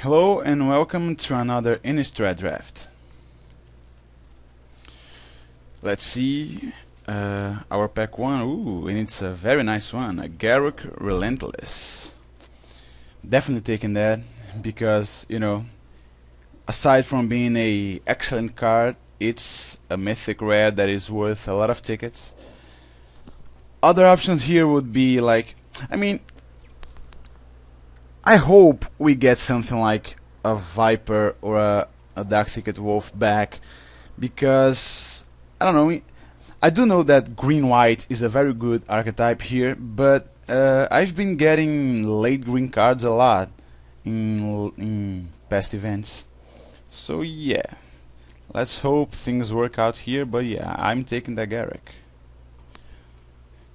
Hello and welcome to another ISD Draft. Let's see our pack 1. Ooh, and it's a very nice one, a Garruk Relentless. Definitely taking that because, you know, aside from being a excellent card, it's a mythic rare that is worth a lot of tickets. Other options here would be like, I hope we get something like a Viper or a Dark Thicket Wolf back, because I don't know. I do know that green-white is a very good archetype here, but I've been getting late green cards a lot in past events. So yeah, let's hope things work out here. But yeah, I'm taking the Garruk.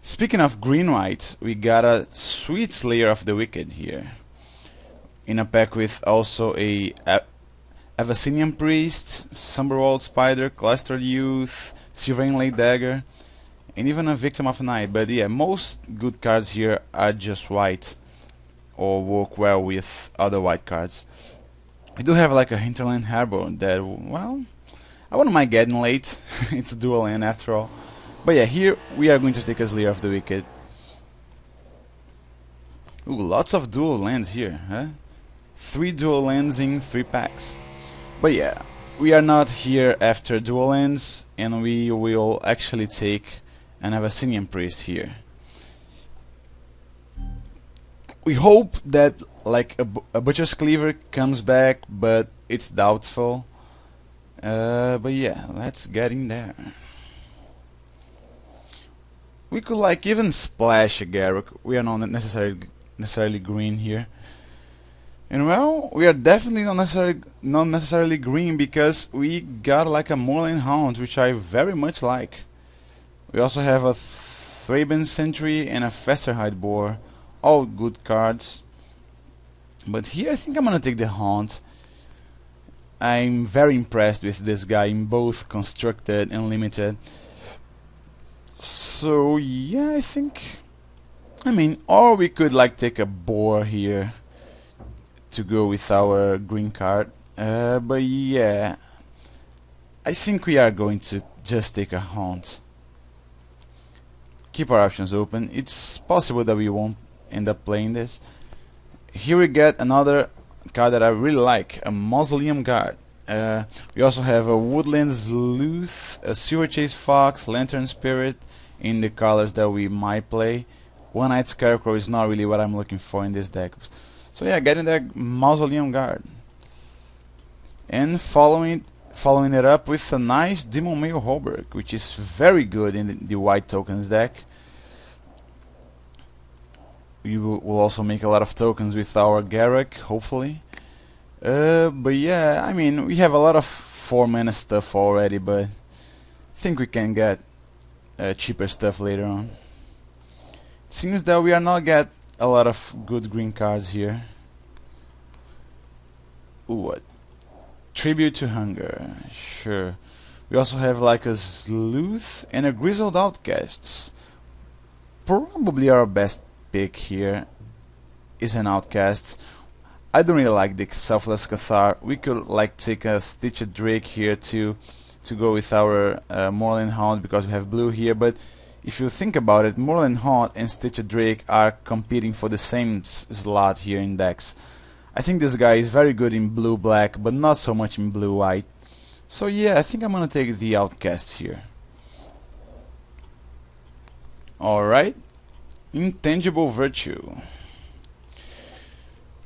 Speaking of green-white, we got a sweet Slayer of the Wicked here, in a pack with also a Avacinian Priest, Somberwald Spider, Clustered Youth, Silver Inlay Dagger, and even a Victim of Night. But yeah, most good cards here are just white, or work well with other white cards. We do have like a Hinterland Harbor that, well, I wouldn't mind getting late. It's a dual land after all. But yeah, here we are going to take a Slayer of the Wicked. Ooh, lots of dual lands here, huh? 3 dual lands in 3 packs. But yeah, we are not here after dual lands, and we will actually take an Avacinian Priest here. We hope that like a Butcher's Cleaver comes back, but it's doubtful. But yeah, let's get in there. We could like even splash a Garruk. We are not necessarily green here. And well, we are definitely not necessarily green, because we got like a Moorland Hound, which I very much like. We also have a Thraben Sentry and a Festerhide Boar, all good cards. But here I think I'm gonna take the Haunt. I'm very impressed with this guy in both constructed and limited. So yeah, I think, or we could like take a Boar here to go with our green card. But yeah, I think we are going to just take a Haunt. Keep our options open. It's possible that we won't end up playing this. Here we get another card that I really like, a Mausoleum Guard. We also have a Woodland Sleuth, a Silver Chase Fox, Lantern Spirit in the colors that we might play. One-Eyed Scarecrow is not really what I'm looking for in this deck. So yeah, getting that Mausoleum Guard. And following it up with a nice Demon Mail Holberg, which is very good in the white tokens deck. We will also make a lot of tokens with our Garruk, hopefully. But yeah, we have a lot of 4-mana stuff already, but I think we can get cheaper stuff later on. It seems that we are not get a lot of good green cards here. Ooh, what? Tribute to Hunger, sure. We also have like a Sleuth and a Grizzled Outcasts. Probably our best pick here is an Outcast. I don't really like the Selfless Cathar. We could like take a Stitched Drake here to go with our Moorland Hound, because we have blue here. But if you think about it, Moorland Hound and Stitched Drake are competing for the same slot here in decks. I think this guy is very good in blue-black, but not so much in blue-white. So yeah, I think I'm gonna take the Outcast here. Alright. Intangible Virtue.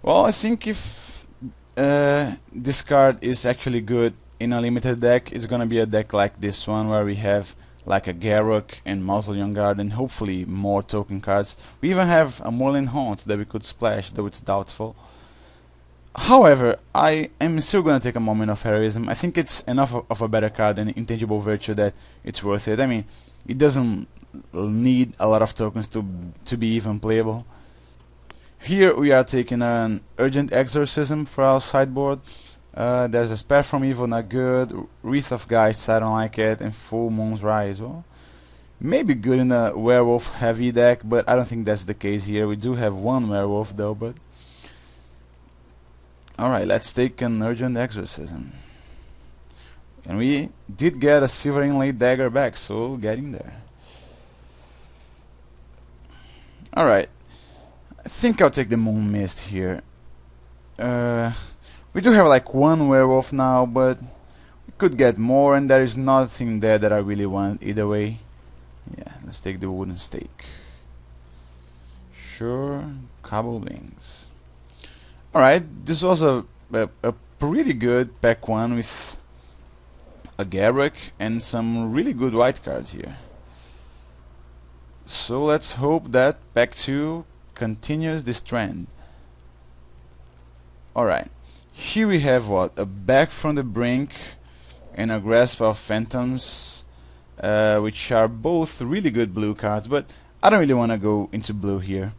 Well, I think if this card is actually good in a limited deck, it's gonna be a deck like this one, where we have like a Garruk and Mausoleum Guard, and hopefully more token cards. We even have a Moorland Haunt that we could splash, though it's doubtful. However, I am still gonna take a Moment of Heroism. I think it's enough of a better card than Intangible Virtue that it's worth it. It doesn't need a lot of tokens to be even playable. Here we are taking an Urgent Exorcism for our sideboard. There's a Spare from Evil, not good. Wreath of Geists, I don't like it. And Full Moon's Rise, well, maybe good in a werewolf heavy deck, but I don't think that's the case here. We do have one werewolf though, but Alright, let's take an Urgent Exorcism. And we did get a Silver Inlaid Dagger back, so getting there. Alright, I think I'll take the Moon Mist here. We do have like one werewolf now, but we could get more, and there is nothing there that I really want either way. Yeah, let's take the Wooden Stake. Sure, Cobbled Wings. Alright, this was a pretty good pack 1 with a Garruk and some really good white cards here. So let's hope that pack 2 continues this trend. Alright, here we have what? A Back from the Brink and a Grasp of Phantoms, which are both really good blue cards, but I don't really want to go into blue here.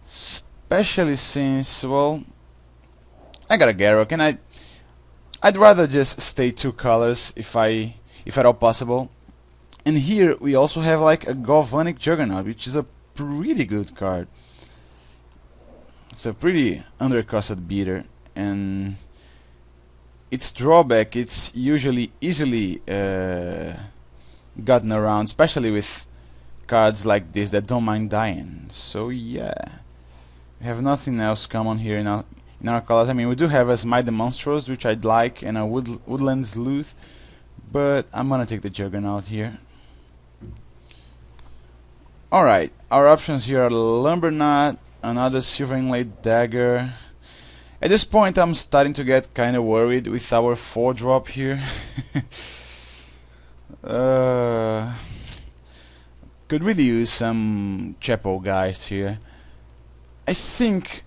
Especially since, well, I got a Garruk, and I'd rather just stay 2 colors if at all possible. And here we also have like a Galvanic Juggernaut, which is a pretty good card. It's a pretty undercosted beater, and its drawback, it's usually easily gotten around, especially with cards like this that don't mind dying. So yeah, we have nothing else common here in our colors. I mean, we do have a Smite the Monstrous, which I'd like, and a Woodland Sleuth, but I'm gonna take the Juggernaut here. Alright, our options here are Lumberknot, another Silver Inlaid Dagger. At this point I'm starting to get kinda worried with our 4-drop here. Could really use some Chapel Geist here. I think,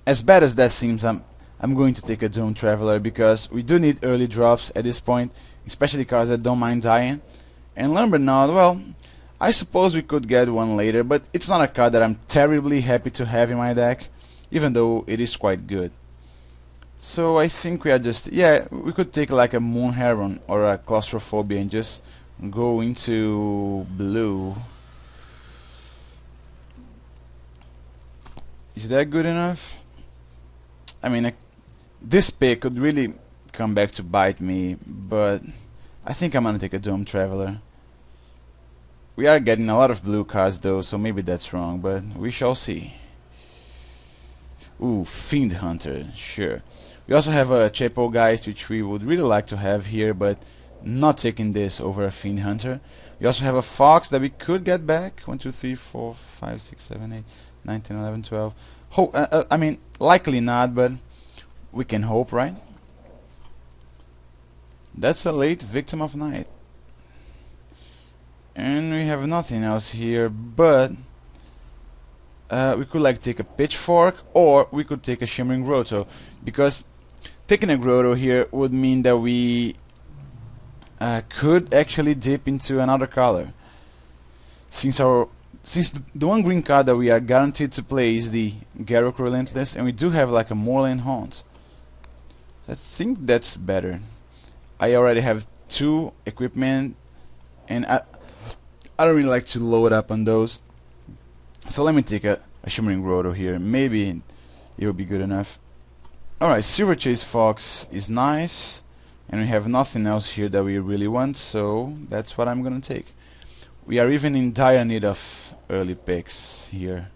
as bad as that seems, I'm going to take a Doom Traveler, because we do need early drops at this point, especially cards that don't mind dying. And Lumberknot, well, I suppose we could get one later, but it's not a card that I'm terribly happy to have in my deck, even though it is quite good. So I think we are just, yeah, we could take like a Moon Heron or a Claustrophobia and just go into blue. Is that good enough? I mean, this pick could really come back to bite me, but I think I'm gonna take a Doom Traveler. We are getting a lot of blue cards though, so maybe that's wrong, but we shall see. Ooh, Fiend Hunter, sure. We also have a Chapel Geist, which we would really like to have here, but not taking this over a Fiend Hunter. We also have a Fox that we could get back. 1, 2, 3, 4, 5, 6, 7, 8, 9, 10, 11, 12. I mean, likely not, but we can hope, right? That's a late Victim of Night. And we have nothing else here, but we could like take a Pitchfork, or we could take a Shimmering Grotto, because taking a Grotto here would mean that we could actually dip into another color. Since the one green card that we are guaranteed to play is the Garruk Relentless, and we do have like a Moorland Haunt. I think that's better. I already have 2 equipment, and I don't really like to load up on those. So let me take a Shimmering Grotto here. Maybe it will be good enough. Alright, Silver Chase Fox is nice, and we have nothing else here that we really want, so that's what I'm gonna take. We are even in dire need of early picks here.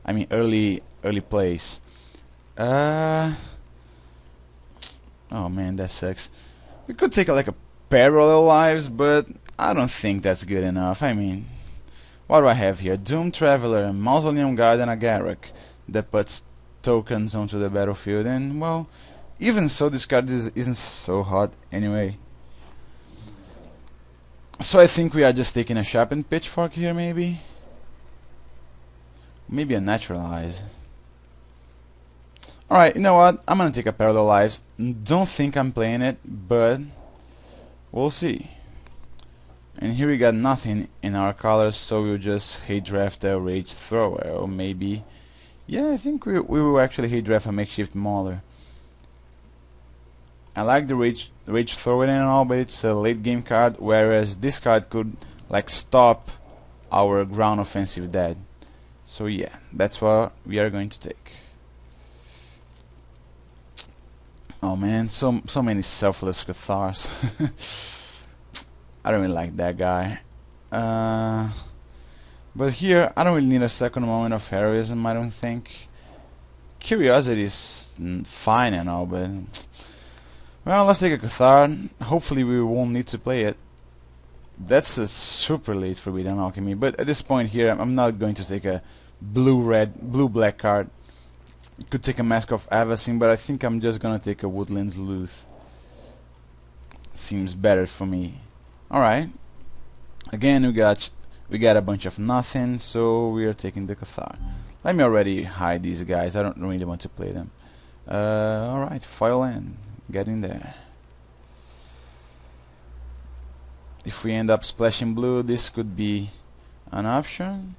I mean early plays. Oh man, that sucks. We could take like a Parallel Lives, but I don't think that's good enough. I mean, what do I have here? Doom Traveler, Mausoleum Guard, and a Garruk that puts tokens onto the battlefield, and well, even so, this card isn't so hot anyway. So I think we are just taking a Sharpened Pitchfork here, maybe? Maybe a Naturalize. Alright, you know what? I'm gonna take a Parallel Lives. Don't think I'm playing it, but we'll see. And here we got nothing in our colors, so we'll just hate draft a Rage Thrower, or maybe, yeah, I think we will actually hate draft a Makeshift Mauler. I like the Rage Thrower and all, but it's a late game card, whereas this card could like stop our ground offensive dead. So yeah, that's what we are going to take. know, man. So many selfless Cathars. I don't really like that guy. But here, I don't really need a second moment of heroism, I don't think. Curiosity is fine and all, but... Well, let's take a Cathar. Hopefully we won't need to play it. That's a super late Forbidden Alchemy, but at this point here, I'm not going to take a blue-black card. Could take a Mask of Avacyn, but I think I'm just gonna take a Woodlands Luth. Seems better for me. Alright. Again, we got a bunch of nothing, so we are taking the Cathar. Let me already hide these guys. I don't really want to play them. Alright, foil in. Get in there. If we end up splashing blue, this could be an option.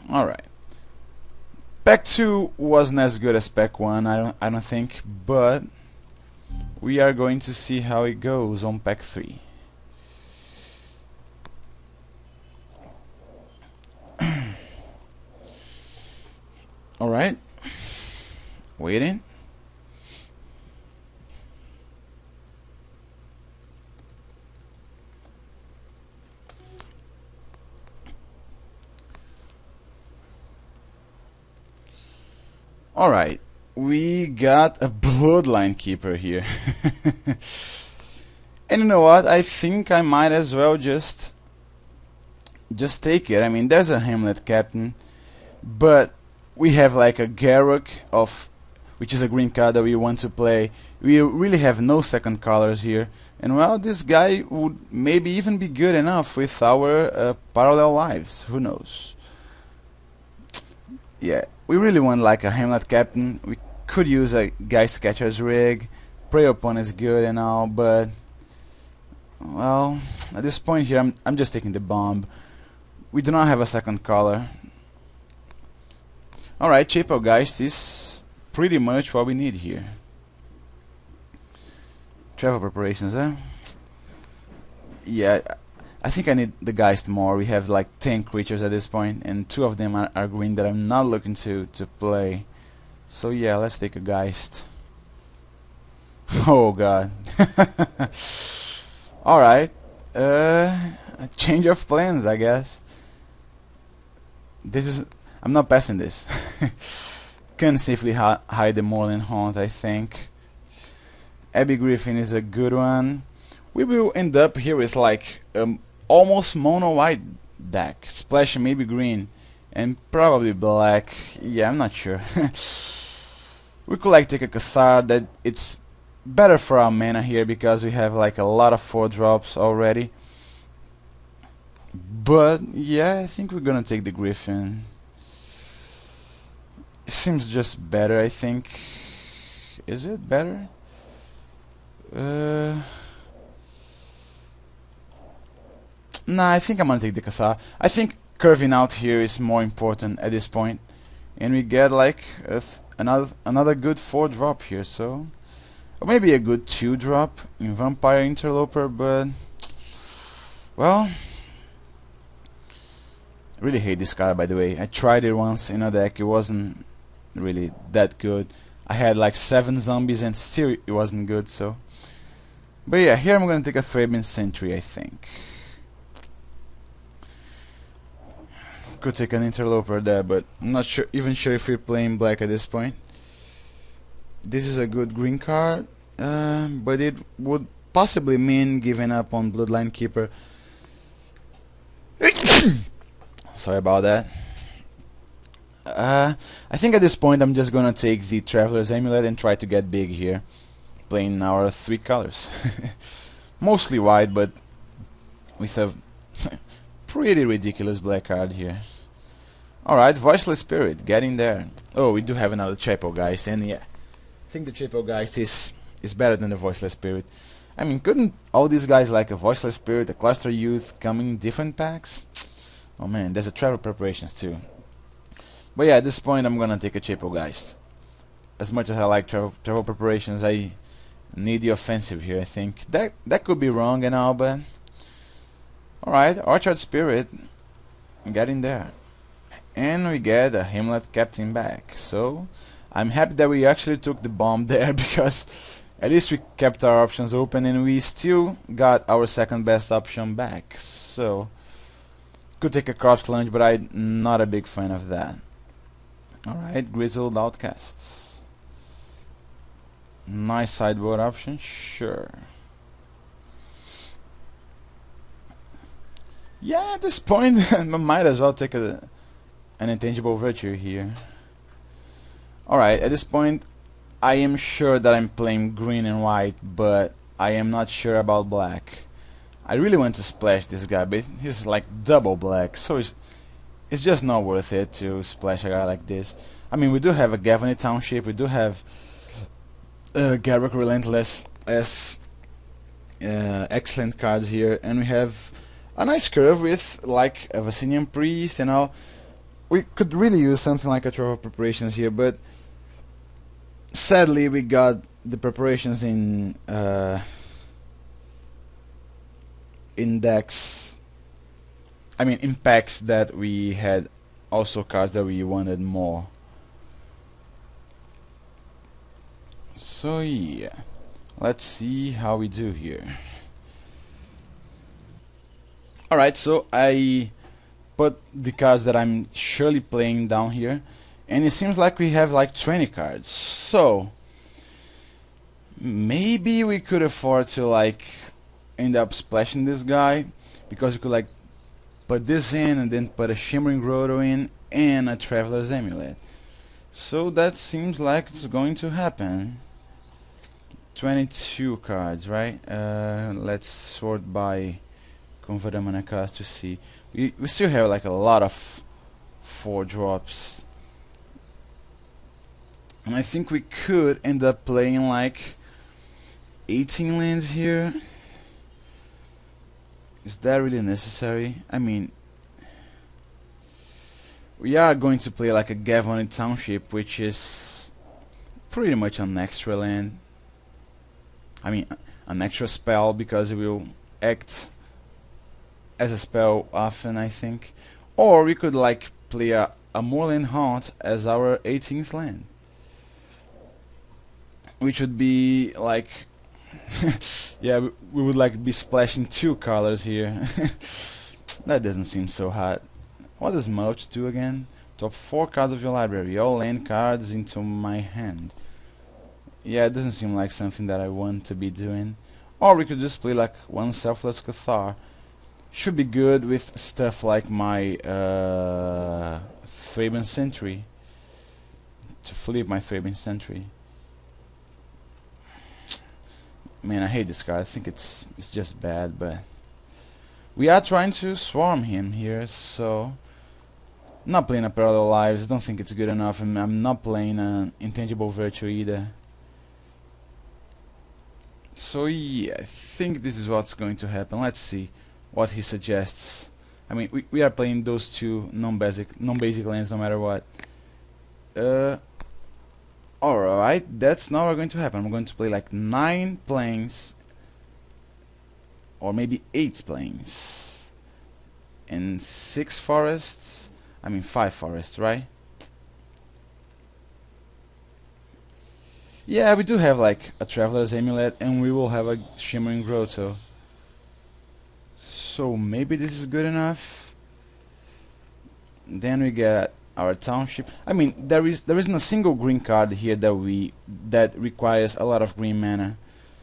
Alright. Pack 2 wasn't as good as Pack 1, I don't think, but we are going to see how it goes on Pack 3. Alright. Waiting. Alright, we got a Bloodline Keeper here. And you know what, I think I might as well just take it. I mean, there's a Hamlet Captain, but we have like a Garruk which is a green card that we want to play. We really have no second colors here, and well, this guy would maybe even be good enough with our parallel lives, who knows. Yeah, we really want like a Hamlet Captain. We could use a Geist Catcher's Rig. Prey Upon is good and all, but well, at this point here, I'm just taking the bomb. We do not have a second color. Alright, Geist is pretty much what we need here. Travel preparations, eh? Yeah, I think I need the Geist more. We have like 10 creatures at this point, and 2 of them are green that I'm not looking to play. So yeah, let's take a Geist. Oh god. Alright. A change of plans, I guess. I'm not passing this. Can safely hide the Moorland Haunt, I think. Abbey Griffin is a good one. We will end up here with like almost mono white deck. Splash maybe green and probably black. Yeah, I'm not sure. We could like take a Cathar that it's better for our mana here because we have like a lot of 4-drops already. But yeah, I think we're gonna take the Griffin. It seems just better, I think. Is it better? Nah, I think I'm gonna take the Cathar. I think curving out here is more important at this point, and we get like another good 4-drop here. So, or maybe a good 2-drop in Vampire Interloper, but well, I really hate this card, by the way. I tried it once in a deck. It wasn't really that good. I had like 7 zombies and still it wasn't good. So, but yeah, here I'm gonna take a Thraben Sentry, I think. Could take an Interloper there, but I'm not even sure if we're playing black at this point. This is a good green card, but it would possibly mean giving up on Bloodline Keeper. Sorry about that. I think at this point I'm just gonna take the Traveler's Amulet and try to get big here, playing our 3 colors. Mostly white, but with a pretty ridiculous black card here. Alright, Voiceless Spirit, get in there. Oh, we do have another Geist, and yeah, I think the Geist is better than the Voiceless Spirit. I mean, couldn't all these guys like a Voiceless Spirit, a Cluster Youth come in different packs? Oh man, there's a Travel Preparations too. But yeah, at this point I'm gonna take a Geist. As much as I like travel Preparations, I need the offensive here, I think. That could be wrong and all, but alright, Orchard Spirit, get in there. And we get a Hamlet Captain back. So I'm happy that we actually took the bomb there, because at least we kept our options open and we still got our second best option back. So could take a corpse lunge, but I'm not a big fan of that. Alright, Grizzled Outcasts. Nice sideboard option, sure. Yeah, at this point I might as well take an Intangible Virtue here. Alright, at this point I am sure that I'm playing green and white, but I am not sure about black. I really want to splash this guy, but he's like double black, so it's just not worth it to splash a guy like this. I mean, we do have a Gavony Township, we do have Garruk Relentless as excellent cards here, and we have a nice curve with like a Vassinian Priest and all. We could really use something like a Trove of Preparations here, but sadly we got the preparations in decks, I mean in packs that we had also cards that we wanted more. So yeah, let's see how we do here. Alright, so I put the cards that I'm surely playing down here, and it seems like we have like 20 cards, so maybe we could afford to like end up splashing this guy, because we could like put this in and then put a Shimmering Grotto in and a Traveler's Amulet. So that seems like it's going to happen. 22 cards, right? Let's sort by Convert Mana cost to see. We still have like a lot of 4-drops, and I think we could end up playing like 18 lands here. Is that really necessary? I mean, we are going to play like a Gavony Township, which is pretty much an extra land. I mean, an extra spell, because it will act as a spell often, I think. Or we could like play a Moorland Haunt as our 18th land, which would be like yeah, we would like be splashing 2 colors here. That doesn't seem so hot. What does Mulch do again? Top 4 cards of your library, all land cards into my hand. Yeah, it doesn't seem like something that I want to be doing. Or we could just play like 1 Selfless Cathar. Should be good with stuff like my Thraben Sentry, to flip my Thraben Sentry. Man, I hate this card. I think it's just bad, but we are trying to swarm him here, so not playing a Parallel Lives. Don't think it's good enough, and I'm not playing an Intangible Virtue either. So yeah, I think this is what's going to happen. Let's see what he suggests. I mean, we are playing those 2 non-basic lands no matter what. Alright, that's not what's going to happen. I'm going to play like 9 planes, or maybe 8 planes, and 6 forests. I mean 5 forests, right? Yeah, we do have like a Traveler's Amulet, and we will have a Shimmering Grotto. So maybe this is good enough. Then we get our Township. I mean, there isn't a single green card here that requires a lot of green mana.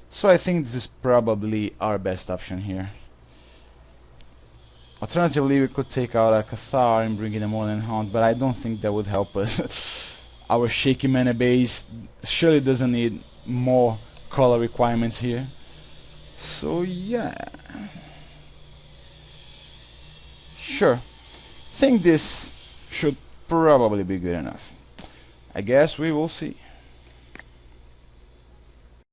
So I think this is probably our best option here. Alternatively, we could take out a Cathar and bring in a Moorland Haunt, but I don't think that would help us. Our shaky mana base surely doesn't need more color requirements here. So yeah, sure. Think this should probably be good enough. I guess we will see.